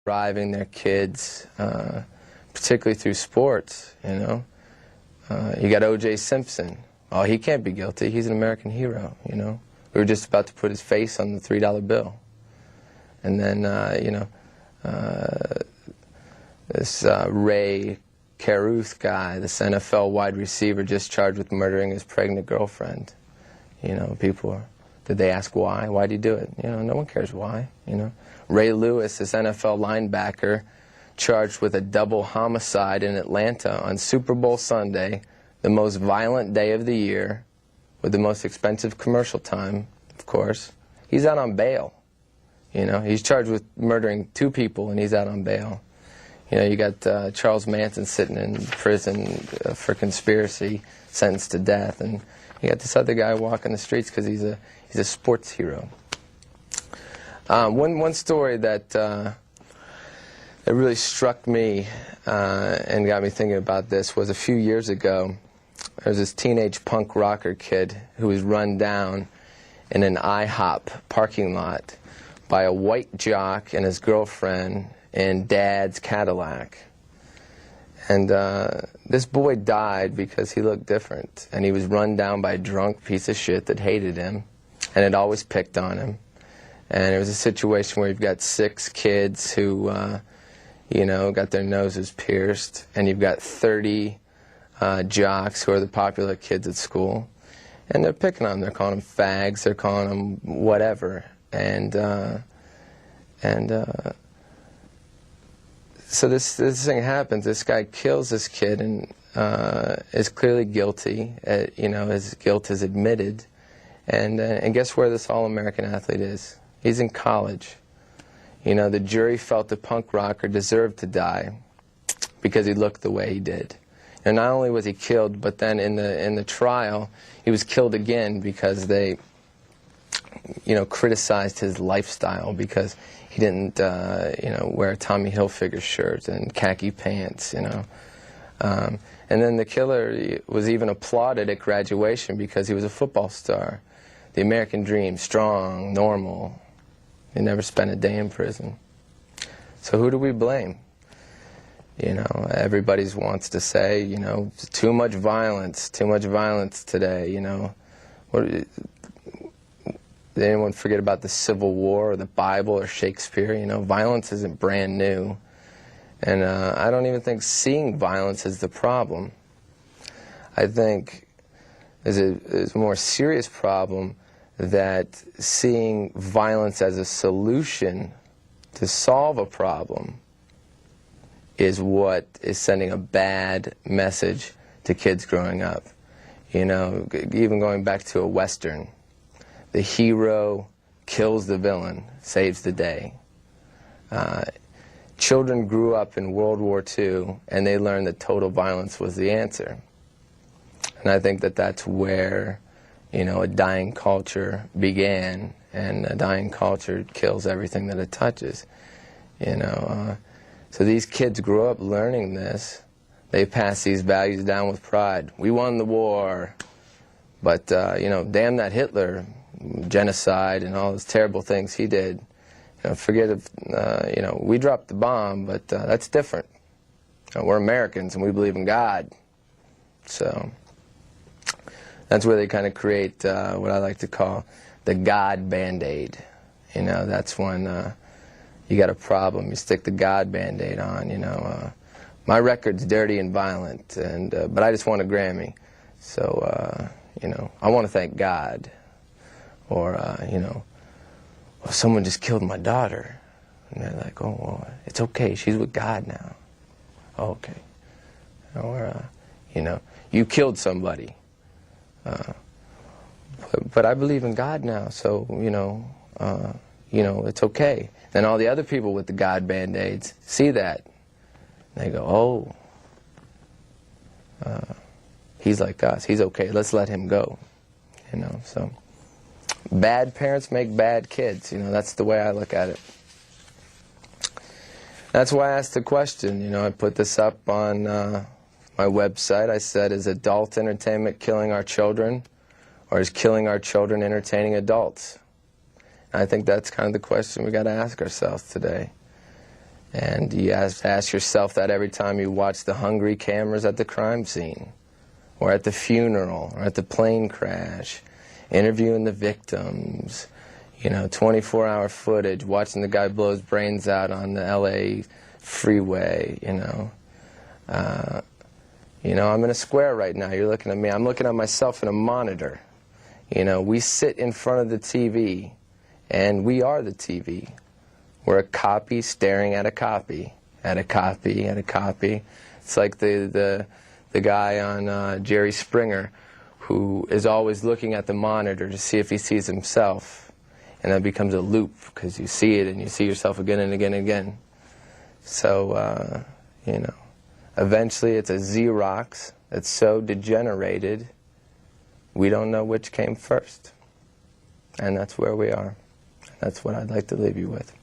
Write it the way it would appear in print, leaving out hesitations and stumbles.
driving their kids, particularly through sports, you know. You got O.J. Simpson. Oh, he can't be guilty. He's an American hero, you know. We were just about to put his face on the $3 bill. And then, you know, this Ray Caruth guy, this NFL wide receiver, just charged with murdering his pregnant girlfriend. You know, people, did they ask why? Why'd he do it? You know, no one cares why, you know. Ray Lewis, this NFL linebacker, charged with a double homicide in Atlanta on Super Bowl Sunday, the most violent day of the year, with the most expensive commercial time, of course. He's out on bail. You know, he's charged with murdering 2 people, and he's out on bail. You know, you got Charles Manson sitting in prison for conspiracy, sentenced to death, and you got this other guy walking the streets because he's a sports hero. One story that really struck me and got me thinking about this was a few years ago. There was this teenage punk rocker kid who was run down in an IHOP parking lot by a white jock and his girlfriend in Dad's Cadillac. And this boy died because he looked different, and he was run down by a drunk piece of shit that hated him and had always picked on him. And it was a situation where you've got 6 kids who, you know, got their noses pierced, and you've got 30 jocks who are the popular kids at school, and they're picking on them. They're calling them fags. They're calling them whatever. And so this thing happens. This guy kills this kid and is clearly guilty. You know, his guilt is admitted. And guess where this all-American athlete is? He's in college. You know, the jury felt the punk rocker deserved to die because he looked the way he did. And not only was he killed, but then in the trial, he was killed again because they, you know, criticized his lifestyle because he didn't, you know, wear a Tommy Hilfiger shirt and khaki pants, you know. And then the killer was even applauded at graduation because he was a football star. The American dream, strong, normal. He never spent a day in prison. So who do we blame? You know, everybody wants to say, you know, too much violence today, you know. Did anyone forget about the Civil War or the Bible or Shakespeare? You know, violence isn't brand new. And I don't even think seeing violence is the problem. I think there's a more serious problem that seeing violence as a solution to solve a problem is what is sending a bad message to kids growing up. You know, even going back to a Western, the hero kills the villain, saves the day. Children grew up in World War II, and they learned that total violence was the answer. And I think that that's where, you know, a dying culture began, and a dying culture kills everything that it touches. You know, so these kids grew up learning this. They pass these values down with pride. We won the war, but, you know, damn that Hitler, genocide and all those terrible things he did. You know, forget if, you know, we dropped the bomb, but that's different. You know, we're Americans and we believe in God. So that's where they kind of create what I like to call the God Band-Aid. You know, that's when you got a problem, you stick the God Band-Aid on, you know. My record's dirty and violent, and but I just won a Grammy. So, you know, I want to thank God. Or, you know, well, someone just killed my daughter. And they're like, oh, well, it's okay, she's with God now. Oh, okay. Or, you know, you killed somebody. But I believe in God now, so, you know, it's okay. Then all the other people with the God Band-Aids see that. And they go, oh, he's like us, he's okay, let's let him go. You know, so bad parents make bad kids. You know, that's the way I look at it. That's why I asked the question. You know, I put this up on my website. I said, is adult entertainment killing our children, or is killing our children entertaining adults? And I think that's kind of the question we got to ask ourselves today. And you have to ask yourself that every time you watch the hungry cameras at the crime scene, or at the funeral, or at the plane crash, interviewing the victims, you know, 24-hour footage, watching the guy blow his brains out on the LA freeway, you know. I'm in a square right now. You're looking at me. I'm looking at myself in a monitor. You know, we sit in front of the TV, and we are the TV. We're a copy staring at a copy, at a copy, at a copy. It's like the guy on Jerry Springer who is always looking at the monitor to see if he sees himself. And that becomes a loop because you see it and you see yourself again and again and again. So, eventually it's a Xerox that's so degenerated we don't know which came first. And that's where we are. That's what I'd like to leave you with.